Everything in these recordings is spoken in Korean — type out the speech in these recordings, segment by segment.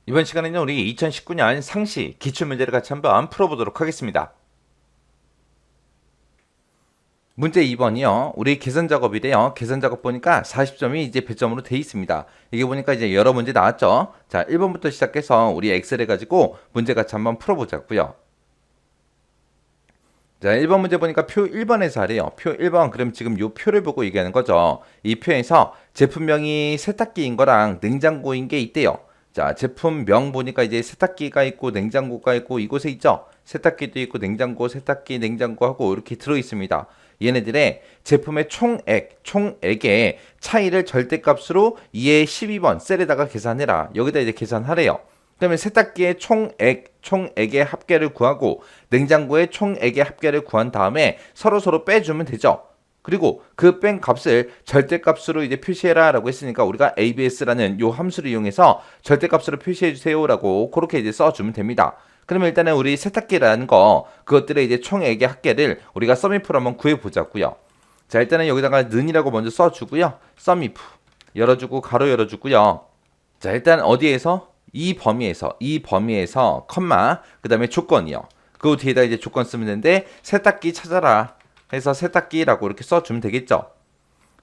이번 시간에는 우리 2019년 상시 기출문제를 같이 한번 풀어보도록 하겠습니다. 문제 2번이요. 우리 계산 작업이래요. 계산 작업 보니까 40점이 이제 배점으로 돼 있습니다. 이게 보니까 이제 여러 문제 나왔죠. 자, 1번부터 시작해서 우리 엑셀 해가지고 문제 같이 한번 풀어보자고요. 자, 1번 문제 보니까 표 1번에서 하래요. 표 1번. 그럼 지금 요 표를 보고 얘기하는 거죠. 이 표에서 제품명이 세탁기인 거랑 냉장고인 게 있대요. 자, 제품명 보니까 이제 세탁기가 있고 냉장고가 있고 이곳에 있죠. 세탁기도 있고 냉장고, 세탁기, 냉장고 하고 이렇게 들어 있습니다. 얘네들의 제품의 총액의 차이를 절대값으로 2의 12번 셀에다가 계산해라. 여기다 이제 계산하래요. 그러면 세탁기의 총액의 합계를 구하고 냉장고의 총액의 합계를 구한 다음에 서로 빼주면 되죠. 그리고 그 뺀 값을 절대값으로 이제 표시해라라고 했으니까 우리가 ABS라는 요 함수를 이용해서 절대값으로 표시해 주세요라고 그렇게 이제 써주면 됩니다. 그러면 일단은 우리 세탁기라는 거 그것들의 이제 총액의 합계를 우리가 썸이프로 한번 구해 보자고요. 자, 일단은 여기다가 는이라고 먼저 써주고요. 썸이프 열어주고 가로 열어주고요. 자, 일단 어디에서 이 범위에서 컴마 그다음에 조건이요. 그 뒤에다 이제 조건 쓰면 되는데 세탁기 찾아라 해서 세탁기라고 이렇게 써주면 되겠죠.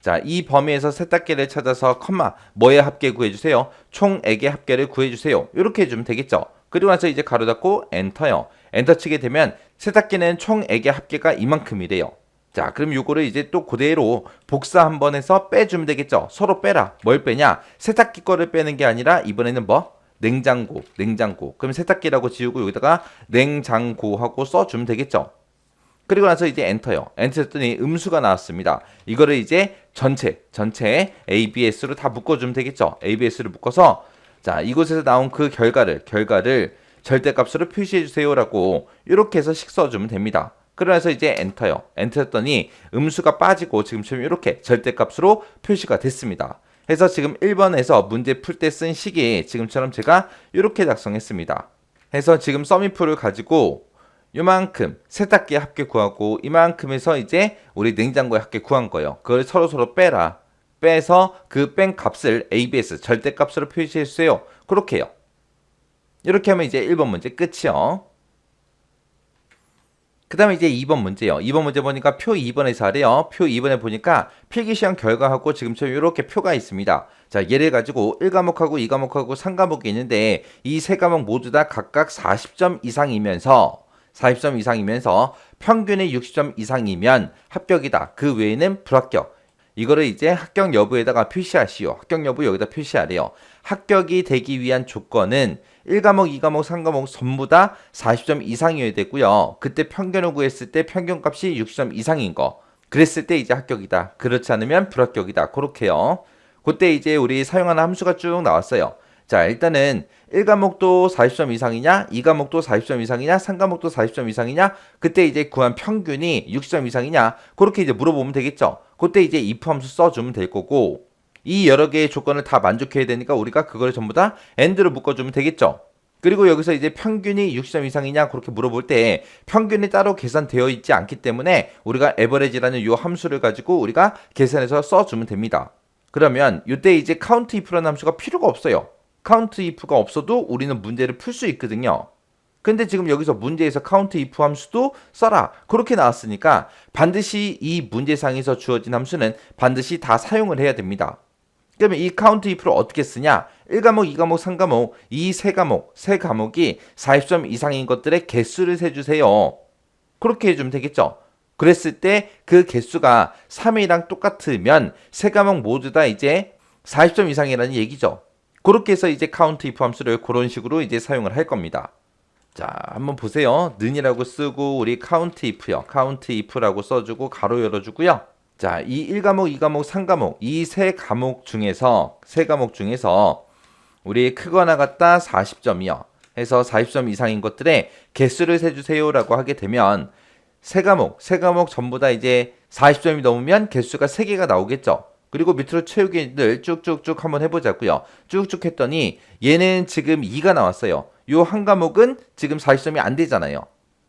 자, 이 범위에서 세탁기를 찾아서 컴마 뭐의 합계 구해주세요. 총액의 합계를 구해주세요. 이렇게 해주면 되겠죠. 그리고 나서 이제 가로 닫고 엔터요. 엔터 치게 되면 세탁기는 총액의 합계가 이만큼이래요. 자, 그럼 요거를 이제 또 그대로 복사 한번 해서 빼주면 되겠죠. 서로 빼라. 뭘 빼냐? 세탁기 거를 빼는 게 아니라 이번에는 뭐? 냉장고. 그럼 세탁기라고 지우고 여기다가 냉장고 하고 써주면 되겠죠. 그리고 나서 이제 엔터요. 엔터 했더니 음수가 나왔습니다. 이거를 이제 전체 ABS로 다 묶어주면 되겠죠. ABS를 묶어서 자, 이곳에서 나온 그 결과를 절대값으로 표시해 주세요라고 이렇게 해서 식 써주면 됩니다. 그러면서 이제 엔터요. 엔터 했더니 음수가 빠지고 지금처럼 이렇게 절대값으로 표시가 됐습니다. 해서 지금 1번에서 문제 풀 때 쓴 식이 지금처럼 제가 이렇게 작성했습니다. 해서 지금 썸이프를 가지고 요만큼 세탁기의 합계 구하고 이만큼에서 이제 우리 냉장고의 합계 구한 거예요. 그걸 서로 빼라. 빼서 그 뺀 값을 ABS 절대값으로 표시해 주세요. 그렇게 해요. 이렇게 하면 이제 1번 문제 끝이요. 그 다음에 이제 2번 문제요. 2번 문제 보니까 표 2번에서 하래요. 표 2번에 보니까 필기시험 결과하고 지금처럼 이렇게 표가 있습니다. 자, 얘를 가지고 1과목하고 2과목하고 3과목이 있는데 이 세 과목 모두 다 각각 40점 이상이면서 평균이 60점 이상이면 합격이다. 그 외에는 불합격. 이거를 이제 합격 여부에다가 표시하시오. 합격 여부 여기다 표시하래요. 합격이 되기 위한 조건은 1과목, 2과목, 3과목 전부 다 40점 이상이어야 되고요. 그때 평균을 구했을 때 평균값이 60점 이상인 거. 그랬을 때 이제 합격이다. 그렇지 않으면 불합격이다. 그렇게요. 그때 이제 우리 사용하는 함수가 쭉 나왔어요. 자, 일단은 1과목도 40점 이상이냐, 2과목도 40점 이상이냐, 3과목도 40점 이상이냐, 그때 이제 구한 평균이 60점 이상이냐, 그렇게 이제 물어보면 되겠죠. 그때 이제 if 함수 써주면 될 거고, 이 여러 개의 조건을 다 만족해야 되니까 우리가 그걸 전부 다 and로 묶어주면 되겠죠. 그리고 여기서 이제 평균이 60점 이상이냐 그렇게 물어볼 때 평균이 따로 계산되어 있지 않기 때문에 우리가 average라는 이 함수를 가지고 우리가 계산해서 써주면 됩니다. 그러면 이때 이제 count if라는 함수가 필요가 없어요. count if가 없어도 우리는 문제를 풀 수 있거든요. 근데 지금 여기서 문제에서 count if 함수도 써라 그렇게 나왔으니까 반드시 이 문제상에서 주어진 함수는 반드시 다 사용을 해야 됩니다. 그러면 이 count if를 어떻게 쓰냐? 1과목, 2과목, 3과목 이 세 과목이 40점 이상인 것들의 개수를 세주세요. 그렇게 해주면 되겠죠. 그랬을 때 그 개수가 3이랑 똑같으면 세 과목 모두 다 이제 40점 이상이라는 얘기죠. 그렇게 해서 이제 count if 함수를 그런 식으로 이제 사용을 할 겁니다. 자, 한번 보세요. 는이라고 쓰고 우리 count if요. count if라고 써주고 가로 열어주고요. 자, 이 1과목, 2과목, 3과목 이 세 과목 중에서 우리 크거나 같다 40점이요. 해서 40점 이상인 것들의 개수를 세주세요라고 하게 되면 세 과목 전부 다 이제 40점이 넘으면 개수가 3개가 나오겠죠. 그리고 밑으로 채우기를 쭉쭉쭉 한번 해보자고요. 쭉쭉 했더니 얘는 지금 2가 나왔어요. 요 한 과목은 지금 40점이 안 되잖아요.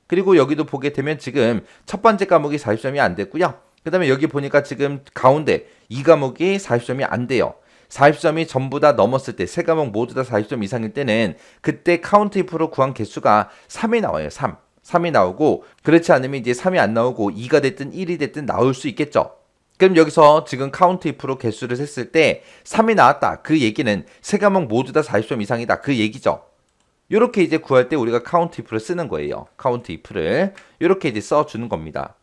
그리고 여기도 보게 되면 지금 첫 번째 과목이 40점이 안 됐고요. 그 다음에 여기 보니까 지금 가운데 2과목이 40점이 안 돼요. 40점이 전부 다 넘었을 때, 세 과목 모두 다 40점 이상일 때는 그때 카운트 if로 구한 개수가 3이 나와요. 3이 나오고, 그렇지 않으면 이제 3이 안 나오고 2가 됐든 1이 됐든 나올 수 있겠죠. 그럼 여기서 지금 카운트 if로 개수를 셌을 때 3이 나왔다. 그 얘기는 세 과목 모두 다 40점 이상이다. 그 얘기죠. 요렇게 이제 구할 때 우리가 카운트 if를 쓰는 거예요. 카운트 if를 요렇게 이제 써주는 겁니다.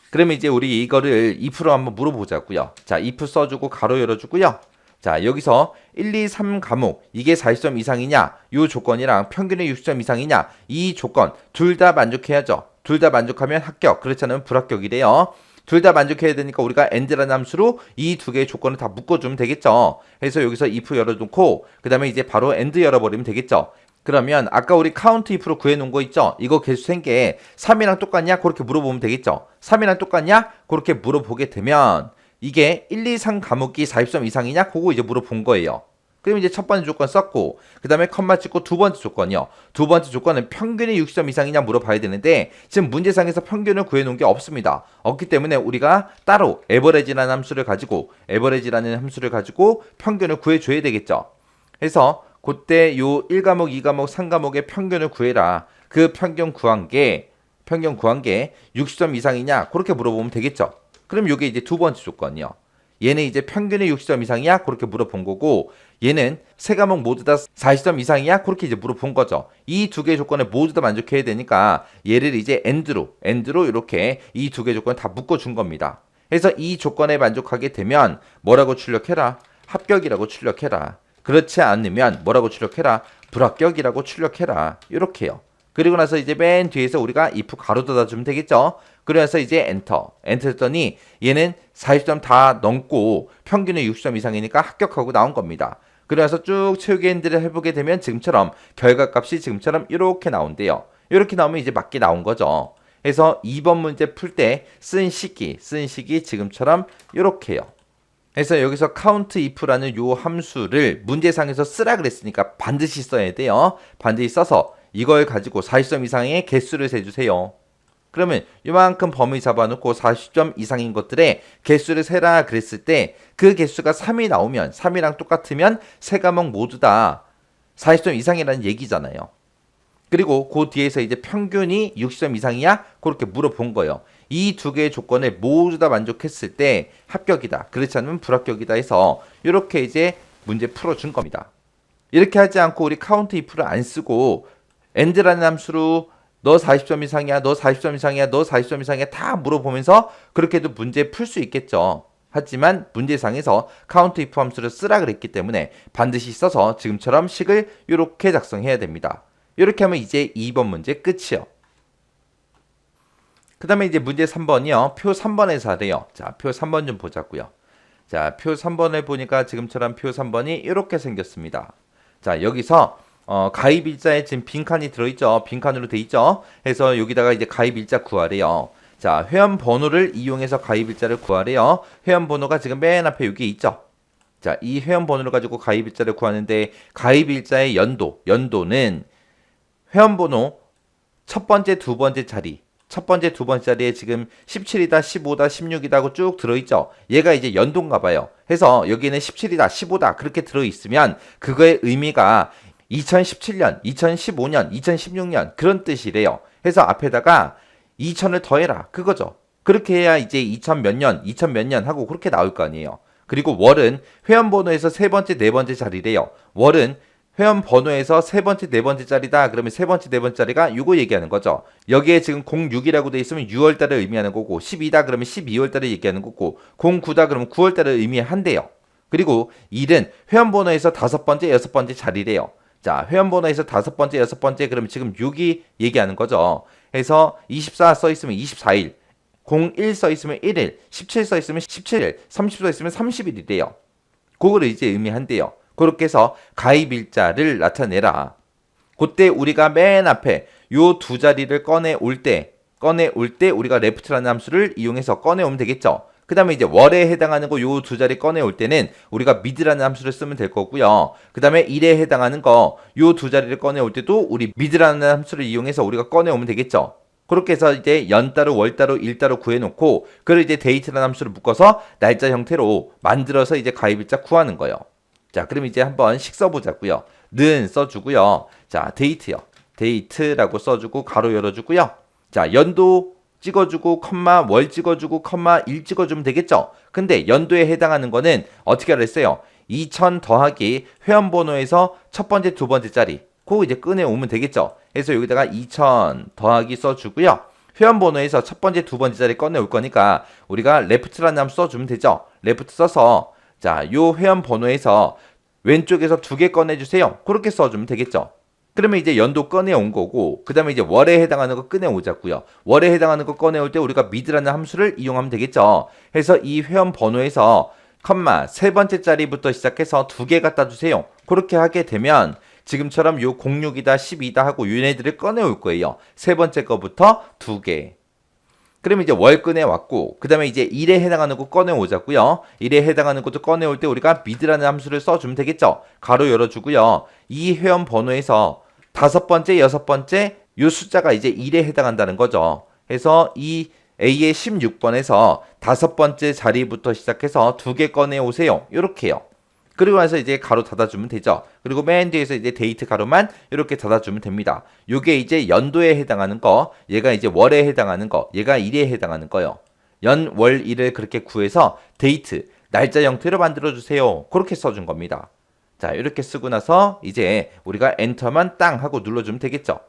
그러면 이제 우리 이거를 if로 한번 물어보자고요. 자, if 써주고 가로 열어주고요. 자, 여기서 1, 2, 3 과목 이게 40점 이상이냐, 요 조건이랑 평균의 60점 이상이냐, 이 조건 둘 다 만족해야죠. 둘 다 만족하면 합격, 그렇지 않으면 불합격이래요. 둘 다 만족해야 되니까 우리가 and라는 함수로 이 두 개의 조건을 다 묶어주면 되겠죠. 그래서 여기서 if 열어놓고 그 다음에 이제 바로 and 열어버리면 되겠죠. 그러면 아까 우리 카운트 if로 구해놓은 거 있죠? 이거 개수 센 게 3이랑 똑같냐? 그렇게 물어보면 되겠죠. 3이랑 똑같냐? 그렇게 물어보게 되면 이게 1, 2, 3 과목이 40점 이상이냐? 그거 이제 물어본 거예요. 그럼 이제 첫 번째 조건 썼고 그 다음에 컴마 찍고 두 번째 조건이요. 두 번째 조건은 평균이 60점 이상이냐 물어봐야 되는데 지금 문제상에서 평균을 구해놓은 게 없습니다. 없기 때문에 우리가 따로 에버리지라는 함수를 가지고 평균을 구해줘야 되겠죠. 그래서 그때 요 1과목, 2과목, 3과목의 평균을 구해라. 그 평균 구한 게 60점 이상이냐? 그렇게 물어보면 되겠죠. 그럼 요게 이제 두 번째 조건이요. 얘는 이제 평균의 60점 이상이야? 그렇게 물어본 거고, 얘는 세 과목 모두 다 40점 이상이야? 그렇게 이제 물어본 거죠. 이 두 개의 조건을 모두 다 만족해야 되니까 얘를 이제 and로 이렇게 이 두 개의 조건을 다 묶어준 겁니다. 그래서 이 조건에 만족하게 되면 뭐라고 출력해라? 합격이라고 출력해라. 그렇지 않으면 뭐라고 출력해라? 불합격이라고 출력해라. 이렇게요. 그리고 나서 이제 맨 뒤에서 우리가 if 가로 닫아주면 되겠죠. 그래서 이제 엔터 했더니 얘는 40점 다 넘고 평균의 60점 이상이니까 합격하고 나온 겁니다. 그래서 쭉 채우기 핸들을 해보게 되면 지금처럼 결과값이 지금처럼 이렇게 나온대요. 이렇게 나오면 이제 맞게 나온 거죠. 그래서 2번 문제 풀 때 쓴 식이 지금처럼 이렇게요. 그래서 여기서 count if라는 요 함수를 문제상에서 쓰라 그랬으니까 반드시 써야 돼요. 반드시 써서 이걸 가지고 40점 이상의 개수를 세주세요. 그러면 이만큼 범위 잡아놓고 40점 이상인 것들의 개수를 세라 그랬을 때 그 개수가 3이 나오면 3이랑 똑같으면 세 과목 모두 다 40점 이상이라는 얘기잖아요. 그리고 그 뒤에서 이제 평균이 60점 이상이야? 그렇게 물어본 거예요. 이 두 개의 조건을 모두 다 만족했을 때 합격이다. 그렇지 않으면 불합격이다 해서 이렇게 이제 문제 풀어준 겁니다. 이렇게 하지 않고 우리 count if를 안 쓰고 and라는 함수로 너 40점 이상이야, 너 40점 이상이야, 너 40점 이상이야 다 물어보면서 그렇게 해도 문제 풀 수 있겠죠. 하지만 문제상에서 count if 함수를 쓰라 그랬기 때문에 반드시 써서 지금처럼 식을 이렇게 작성해야 됩니다. 이렇게 하면 이제 2번 문제 끝이요. 그 다음에 이제 문제 3번이요. 표 3번에서 하래요. 자, 표 3번 좀 보자고요. 자, 표 3번을 보니까 지금처럼 표 3번이 이렇게 생겼습니다. 자, 여기서 가입일자에 지금 빈칸이 들어있죠. 빈칸으로 돼 있죠. 그래서 여기다가 이제 가입일자 구하래요. 자, 회원 번호를 이용해서 가입일자를 구하래요. 회원 번호가 지금 맨 앞에 여기 있죠. 자, 이 회원 번호를 가지고 가입일자를 구하는데 가입일자의 연도는 회원 번호 첫 번째, 두 번째 자리, 첫 번째, 두 번째 자리에 지금 17이다, 15다, 16이다 하고 쭉 들어있죠. 얘가 이제 연도인가 봐요. 해서 여기는 17이다, 15다 그렇게 들어있으면 그거의 의미가 2017년, 2015년, 2016년 그런 뜻이래요. 해서 앞에다가 2000을 더해라 그거죠. 그렇게 해야 이제 2000 몇 년 하고 그렇게 나올 거 아니에요. 그리고 월은 회원번호에서 세 번째, 네 번째 자리래요. 월은 회원 번호에서 세 번째, 네 번째 자리다. 그러면 세 번째, 네 번째 자리가 이거 얘기하는 거죠. 여기에 지금 06이라고 돼 있으면 6월달을 의미하는 거고 12다 그러면 12월달을 얘기하는 거고 09다 그러면 9월달을 의미한대요. 그리고 1은 회원 번호에서 다섯 번째, 여섯 번째 자리래요. 자, 회원 번호에서 다섯 번째, 여섯 번째 그러면 지금 6이 얘기하는 거죠. 그래서 24 써 있으면 24일, 01 써 있으면 1일, 17 써 있으면 17일, 30 써 있으면 30일이래요. 그거를 이제 의미한대요. 그렇게 해서 가입일자를 나타내라. 그때 우리가 맨 앞에 요 두 자리를 꺼내올 때 우리가 left라는 함수를 이용해서 꺼내오면 되겠죠. 그 다음에 이제 월에 해당하는 거 요 두 자리 꺼내올 때는 우리가 mid라는 함수를 쓰면 될 거고요. 그 다음에 일에 해당하는 거 요 두 자리를 꺼내올 때도 우리 mid라는 함수를 이용해서 우리가 꺼내오면 되겠죠. 그렇게 해서 이제 연따로, 월따로, 일따로 구해놓고 그걸 이제 데이트라는 함수를 묶어서 날짜 형태로 만들어서 이제 가입일자 구하는 거예요. 자, 그럼 이제 한번 식 써보자고요. 는 써주고요. 자, 데이트요. 데이트라고 써주고 가로 열어주고요. 자, 연도 찍어주고 컴마 월 찍어주고 컴마 일 찍어주면 되겠죠. 근데 연도에 해당하는 거는 어떻게 하랬어요? 2000 더하기 회원번호에서 첫 번째 두 번째 자리 그거 이제 꺼내오면 되겠죠. 그래서 여기다가 2000 더하기 써주고요. 회원번호에서 첫 번째 두 번째 자리 꺼내올 거니까 우리가 레프트라는 함수 써주면 되죠. 레프트 써서 자, 요 회원번호에서 왼쪽에서 두 개 꺼내주세요. 그렇게 써주면 되겠죠. 그러면 이제 연도 꺼내온 거고 그 다음에 이제 월에 해당하는 거 꺼내오자고요. 월에 해당하는 거 꺼내올 때 우리가 미드라는 함수를 이용하면 되겠죠. 그래서 이 회원 번호에서 컴마 세 번째 자리부터 시작해서 두 개 갖다 주세요. 그렇게 하게 되면 지금처럼 요 06이다 12다 하고 얘네들을 꺼내올 거예요. 세 번째 거부터 두 개. 그러면 이제 월 꺼내왔고 그 다음에 이제 일에 해당하는 거 꺼내오자고요. 일에 해당하는 것도 꺼내올 때 우리가 미드라는 함수를 써주면 되겠죠. 가로 열어주고요. 이 회원 번호에서 다섯 번째, 여섯 번째 요 숫자가 이제 일에 해당한다는 거죠. 그래서 이 A의 16번에서 다섯 번째 자리부터 시작해서 두 개 꺼내오세요. 요렇게요. 그리고 나서 이제 가로 닫아주면 되죠. 그리고 맨 뒤에서 이제 데이트 가로만 이렇게 닫아주면 됩니다. 요게 이제 연도에 해당하는 거, 얘가 이제 월에 해당하는 거, 얘가 일에 해당하는 거요. 연, 월, 일을 그렇게 구해서 데이트, 날짜 형태로 만들어주세요. 그렇게 써준 겁니다. 자, 이렇게 쓰고 나서 이제 우리가 엔터만 땅 하고 눌러주면 되겠죠.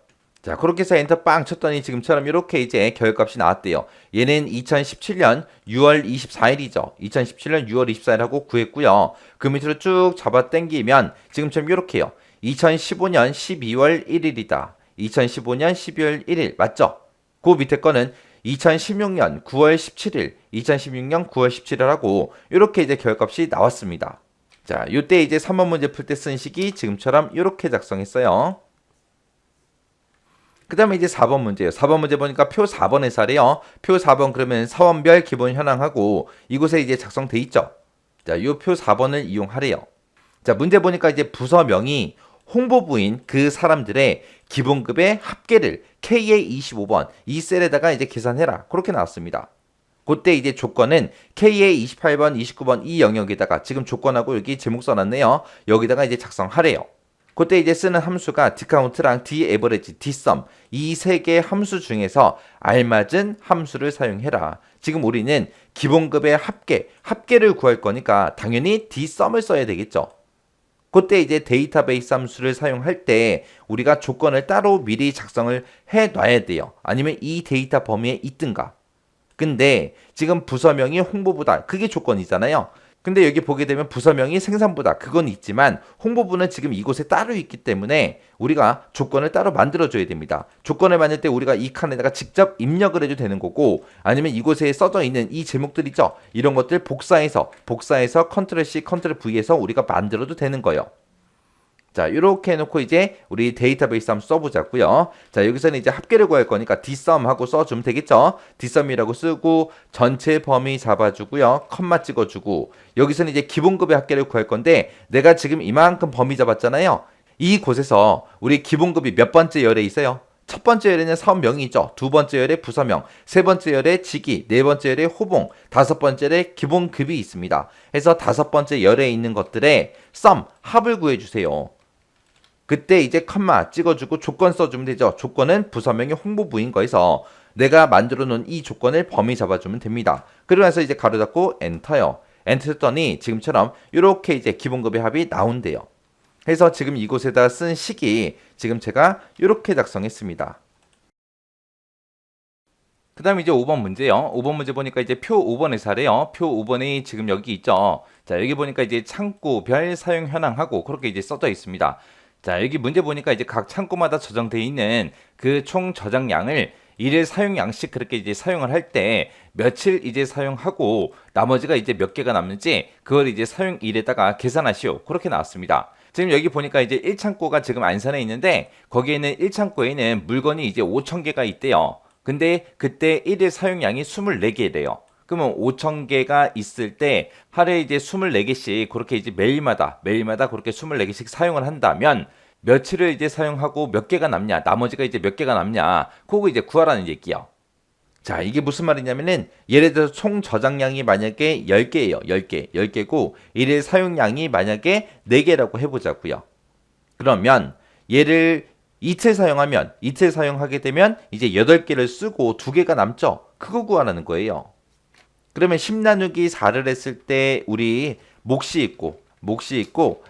자, 그렇게 해서 엔터 빵 쳤더니 지금처럼 이렇게 이제 결과값이 나왔대요. 얘는 2017년 6월 24일이죠. 2017년 6월 24일하고 구했고요. 그 밑으로 쭉 잡아 당기면 지금처럼 이렇게요. 2015년 12월 1일이다. 2015년 12월 1일 맞죠? 그 밑에 거는 2016년 9월 17일, 2016년 9월 17일하고 이렇게 이제 결과값이 나왔습니다. 자, 요때 이제 3번 문제 풀 때 쓴 식이 지금처럼 이렇게 작성했어요. 그 다음에 이제 4번 문제예요. 4번 문제 보니까 표 4번에서 하래요. 표 4번 그러면 사원별 기본 현황하고 이곳에 이제 작성돼 있죠. 자, 요 표 4번을 이용하래요. 자, 문제 보니까 이제 부서명이 홍보부인 그 사람들의 기본급의 합계를 K의 25번 이 셀에다가 이제 계산해라. 그렇게 나왔습니다. 그때 이제 조건은 K의 28번, 29번 이 영역에다가 지금 조건하고 여기 제목 써놨네요. 여기다가 이제 작성하래요. 그때 이제 쓰는 함수가 디카운트랑 디에버리지, 디썸 이 세 개의 함수 중에서 알맞은 함수를 사용해라. 지금 우리는 기본급의 합계를 구할 거니까 당연히 디썸을 써야 되겠죠. 그때 이제 데이터베이스 함수를 사용할 때 우리가 조건을 따로 미리 작성을 해놔야 돼요. 아니면 이 데이터 범위에 있든가. 근데 지금 부서명이 홍보부다. 그게 조건이잖아요. 근데 여기 보게 되면 부서명이 생산부다. 그건 있지만 홍보부는 지금 이곳에 따로 있기 때문에 우리가 조건을 따로 만들어줘야 됩니다. 조건을 만들 때 우리가 이 칸에다가 직접 입력을 해도 되는 거고 아니면 이곳에 써져 있는 이 제목들 있죠. 이런 것들 복사해서 컨트롤 C, 컨트롤 V에서 우리가 만들어도 되는 거예요. 자, 이렇게 해놓고 이제 우리 데이터베이스 한번 써보자고요. 자, 여기서는 이제 합계를 구할 거니까 dsum 하고 써주면 되겠죠. dsum이라고 쓰고 전체 범위 잡아주고요. 컴마 찍어주고 여기서는 이제 기본급의 합계를 구할 건데 내가 지금 이만큼 범위 잡았잖아요. 이곳에서 우리 기본급이 몇 번째 열에 있어요? 첫 번째 열에는 사원명이 있죠. 두 번째 열에 부서명, 세 번째 열에 직위, 네 번째 열에 호봉, 다섯 번째 열에 기본급이 있습니다. 해서 다섯 번째 열에 있는 것들의 sum, 합을 구해주세요. 그때 이제 컴마 찍어주고 조건 써주면 되죠. 조건은 부서명이 홍보부인 거에서 내가 만들어 놓은 이 조건을 범위 잡아주면 됩니다. 그러고 나서 이제 가로 닫고 엔터요. 엔터 했더니 지금처럼 이렇게 이제 기본급의 합이 나온대요. 그래서 지금 이곳에다 쓴 식이 지금 제가 이렇게 작성했습니다. 그 다음에 이제 5번 문제요. 5번 문제 보니까 이제 표 5번에서 하래요. 표 5번이 지금 여기 있죠. 자, 여기 보니까 이제 창구별 사용 현황하고 그렇게 이제 써져 있습니다. 자, 여기 문제 보니까 이제 각 창고마다 저장되어 있는 그 총 저장량을 일일 사용 양씩 그렇게 이제 사용을 할 때 며칠 이제 사용하고 나머지가 이제 몇 개가 남는지 그걸 이제 사용일에다가 계산하시오. 그렇게 나왔습니다. 지금 여기 보니까 이제 1창고가 지금 안산에 있는데 거기에는 1창고에는 물건이 이제 5,000개가 있대요. 근데 그때 일일 사용량이 24개래요. 그러면 5,000개가 있을 때 하루에 이제 24개씩 그렇게 이제 매일마다 그렇게 24개씩 사용을 한다면 며칠을 이제 사용하고 몇 개가 남냐, 나머지가 이제 몇 개가 남냐, 그거 이제 구하라는 얘기요. 자, 이게 무슨 말이냐면은 예를 들어서 총 저장량이 만약에 10개예요. 10개. 10개고 일일 사용량이 만약에 4개라고 해보자고요. 그러면 얘를 이틀 사용하게 되면 이제 8개를 쓰고 2개가 남죠. 그거 구하라는 거예요. 그러면 10 나누기 4를 했을 때 우리 몫이 있고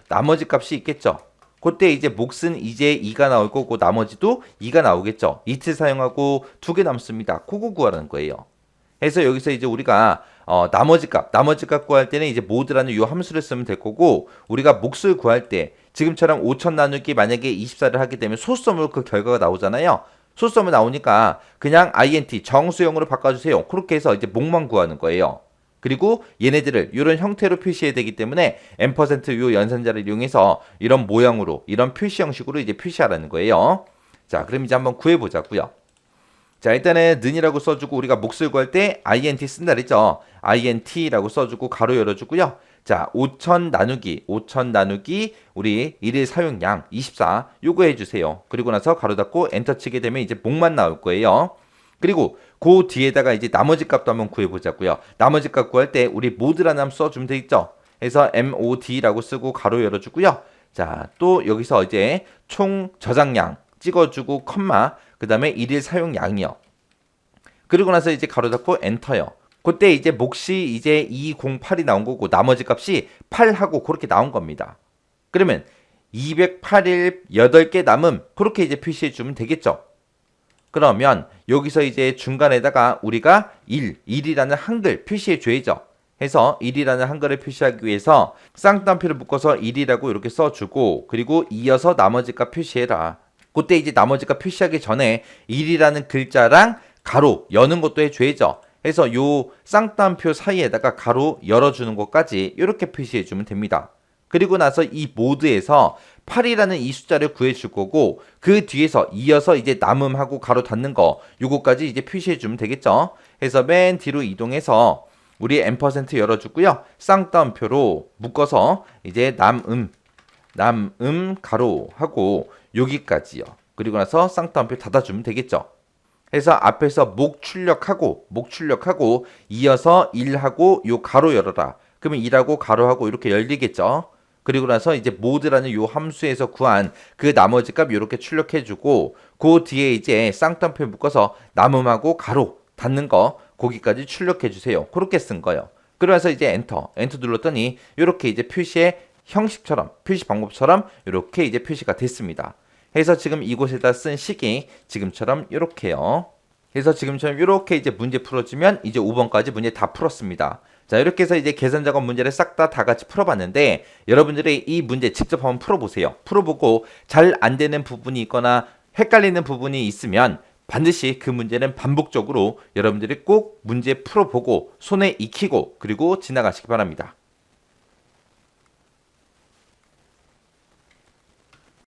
나머지 값이 있겠죠. 그때 이제 몫은 이제 2가 나올 거고 나머지도 2가 나오겠죠. 이틀 사용하고 2개 남습니다. 그거 구하라는 거예요. 그래서 여기서 이제 우리가 나머지 값 구할 때는 이제 모드라는 이 함수를 쓰면 될 거고 우리가 몫을 구할 때 지금처럼 5,000 나누기 만약에 24를 하게 되면 소수점으로 그 결과가 나오잖아요. 소수점이 나오니까 그냥 int 정수형으로 바꿔주세요. 그렇게 해서 이제 몫만 구하는 거예요. 그리고 얘네들을 이런 형태로 표시해야 되기 때문에 요 연산자를 이용해서 이런 모양으로 이런 표시 형식으로 이제 표시하라는 거예요. 자, 그럼 이제 한번 구해보자고요. 자, 일단은 는이라고 써주고 우리가 몫을 구할 때 int 쓴다 그랬죠. int라고 써주고 가로 열어주고요. 자, 5,000 나누기 우리 일일 사용량 24 요거 해주세요. 그리고 나서 가로 닫고 엔터 치게 되면 이제 몫만 나올 거예요. 그리고 그 뒤에다가 이제 나머지 값도 한번 구해보자고요. 나머지 값 구할 때 우리 모드라는 함 써주면 되겠죠. 그래서 mod라고 쓰고 가로 열어주고요. 자, 또 여기서 이제 총 저장량 찍어주고 컴마 그 다음에 일일 사용량이요. 그리고 나서 이제 가로 닫고 엔터요. 그때 이제 몫이 이제 208이 나온 거고 나머지 값이 8하고 그렇게 나온 겁니다. 그러면 208일 8개 남음 그렇게 이제 표시해 주면 되겠죠. 그러면 여기서 이제 중간에다가 우리가 1이라는 한글 표시해 줘야죠. 해서 1이라는 한글을 표시하기 위해서 쌍따옴표를 묶어서 1이라고 이렇게 써주고 그리고 이어서 나머지 값 표시해라. 그때 이제 나머지 값 표시하기 전에 1이라는 글자랑 가로 여는 것도 해줘야죠. 해서 요 쌍따옴표 사이에다가 가로 열어주는 것까지 이렇게 표시해주면 됩니다. 그리고 나서 이 모드에서 8이라는 이 숫자를 구해줄 거고 그 뒤에서 이어서 이제 남음하고 가로 닫는 거 요거까지 이제 표시해주면 되겠죠. 해서 맨 뒤로 이동해서 우리 앰퍼센트 열어주고요. 쌍따옴표로 묶어서 이제 남음 가로 하고 여기까지요. 그리고 나서 쌍따옴표 닫아주면 되겠죠. 해서 앞에서 목 출력하고 이어서 1하고 요 가로 열어라. 그러면 1하고 가로하고 이렇게 열리겠죠. 그리고 나서 이제 모드라는 요 함수에서 구한 그 나머지 값 이렇게 출력해주고 그 뒤에 이제 쌍따옴표 묶어서 남음하고 가로 닫는 거 거기까지 출력해주세요. 그렇게 쓴 거예요. 그러면서 이제 엔터 눌렀더니 이렇게 이제 표시의 형식처럼 표시 방법처럼 이렇게 이제 표시가 됐습니다. 해서 지금 이곳에다 쓴 식이 지금처럼 이렇게요. 그래서 지금처럼 이렇게 이제 문제 풀어주면 이제 5번까지 문제 다 풀었습니다. 자, 이렇게 해서 이제 계산 작업 문제를 싹 다 같이 풀어봤는데 여러분들이 이 문제 직접 한번 풀어보세요. 풀어보고 잘 안 되는 부분이 있거나 헷갈리는 부분이 있으면 반드시 그 문제는 반복적으로 여러분들이 꼭 문제 풀어보고 손에 익히고 그리고 지나가시기 바랍니다.